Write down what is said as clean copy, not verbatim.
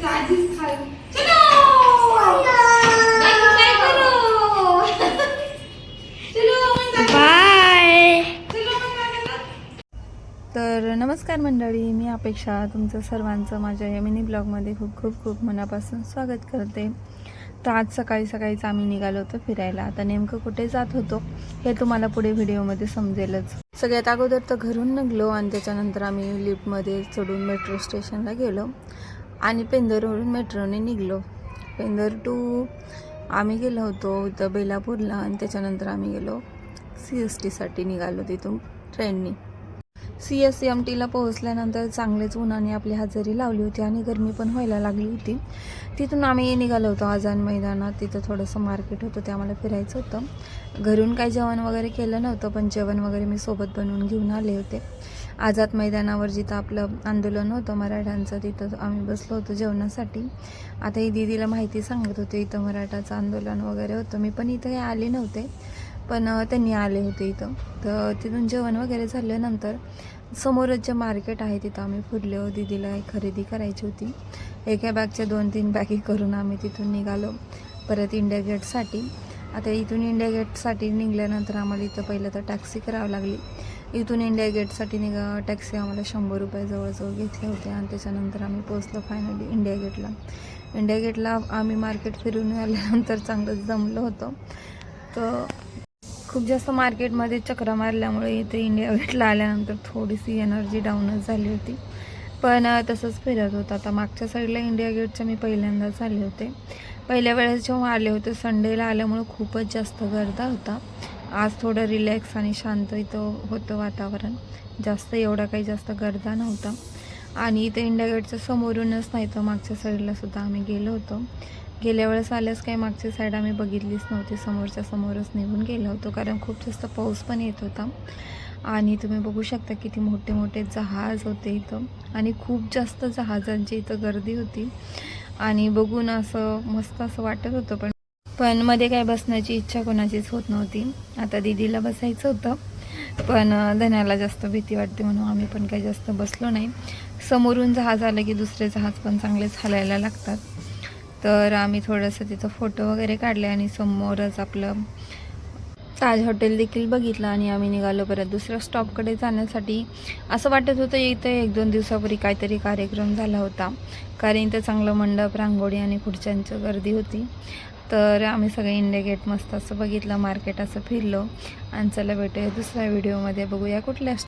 आजीच खाल. चलो काय करू. बाय. चलो मग. तर नमस्कार मंडळी, मी अपेक्षा तुमचं सर्वांचं माझ्या या मिनी ब्लॉगमध्ये खूप खूप खूप मनापासून स्वागत करते. तर आज सकाळी सकाळीच आम्ही निघालो होतो फिरायला. आता नेमकं कुठे जात होतो हे तुम्हाला पुढे व्हिडिओमध्ये समजेलच. सगळ्यात अगोदर तर घरून निघलो आणि त्याच्यानंतर आम्ही लिफ्टमध्ये चढून मेट्रो स्टेशनला गेलो आणि पेंदरवरून मेट्रोने निघलो. पेंदर टू आम्ही गेलो होतो इथं बेलापूरला आणि त्याच्यानंतर आम्ही गेलो CSTसाठी निघालो तिथून ट्रेननी. CSMTला पोहोचल्यानंतर चांगलेच उन्हाने आपली हजेरी लावली होती आणि गरमी पण व्हायला लागली होती. तिथून आम्ही निघालो होतो आझाद मैदानात. तिथं थोडंसं मार्केट होतं ते आम्हाला फिरायचं होतं. घरून काही जेवण वगैरे केलं नव्हतं, पण जेवण वगैरे मी सोबत बनवून घेऊन आले होते. आझाद मैदानावर जिथं आपलं आंदोलन होतं मराठ्यांचं, तिथं आम्ही बसलो होतो जेवणासाठी. आता ही दीदीला माहिती सांगत होते इथं मराठाचं आंदोलन वगैरे होतं. मी पण इथं आले नव्हते, पण त्यांनी आले होते इथं. तर तिथून जेवण वगैरे झाल्यानंतर समोरच जे मार्केट आहे तिथं आम्ही फिरलो. दीदीला एक खरेदी करायची होती. एका बॅगच्या 2-3 बॅगी करून आम्ही तिथून निघालो परत इंडिया गेटसाठी. आता इथून इंडिया गेटसाठी निघाल्यानंतर आम्हाला इथं पहिलं तर टॅक्सी करावी लागली. इथून इंडिया गेटसाठी टॅक्सी आम्हाला 100 रुपये जवळजवळ घेतले होते आणि त्याच्यानंतर आम्ही पोचलो फायनली इंडिया गेटला. इंडिया गेटला आम्ही मार्केट फिरून आल्यानंतर चांगलंच जमलं होतं. तर खूप जास्त मार्केटमध्ये चक्रा मारल्यामुळे इथे इंडिया गेटला आल्यानंतर थोडीशी एनर्जी डाऊनच झाली होती, पण तसंच फिरत होतं. आता मागच्या साईडला इंडिया गेटच्या मी पहिल्यांदाच आले होते. पहिल्या वेळेस जेव्हा आले होते संडेला आल्यामुळं खूपच जास्त गर्दा होता. आज थोडं रिलॅक्स आणि शांत इथं होतं वातावरण. जास्त एवढा काही जास्त गर्दा नव्हता. आणि इथं इंडिया गेटच्या समोरूनच नाही तर मागच्या साईडला सुद्धा आम्ही गेलो होतो. गेल्या वेळेस आल्यास काही मागची साईड आम्ही बघितलीच नव्हती, समोरच्या समोरच निघून गेलो होतो कारण खूप जास्त पाऊस पण येत होता. आणि तुम्ही बघू शकता किती मोठे मोठे जहाज होते इथं आणि खूप जास्त जहाजांची इथं गर्दी होती आणि बघून असं मस्त असं वाटत होतं. पण मध्ये काय बसण्याची इच्छा कोणाचीच होत नव्हती. आता दीदीला बसायचं होतं, पण धन्याला जास्त भीती वाटते म्हणून आम्ही पण काही जास्त बसलो नाही. समोरून जहाज आलं की दुसरे जहाज पण चांगलेच हलायला लागतात. तर आम्ही थोडंसं तिथं फोटो वगैरे काढले आणि समोरच आपलं ताज हॉटेल देखील बघितलं आणि आम्ही निघालो परत दुसऱ्या स्टॉपकडे जाण्यासाठी. असं वाटत होतं इथे 1-2 दिवसापूर्वी काहीतरी कार्यक्रम झाला होता, कारण इथं चांगलं मंडप, रांगोळी आणि खुर्च्यांची गर्दी होती. तर आम्ही सगळे इंडिया गेट मस्त असं बघितलं, मार्केट असं फिरलो. आणि चला भेटूया दुसऱ्या व्हिडिओमध्ये. बघूया कुठल्या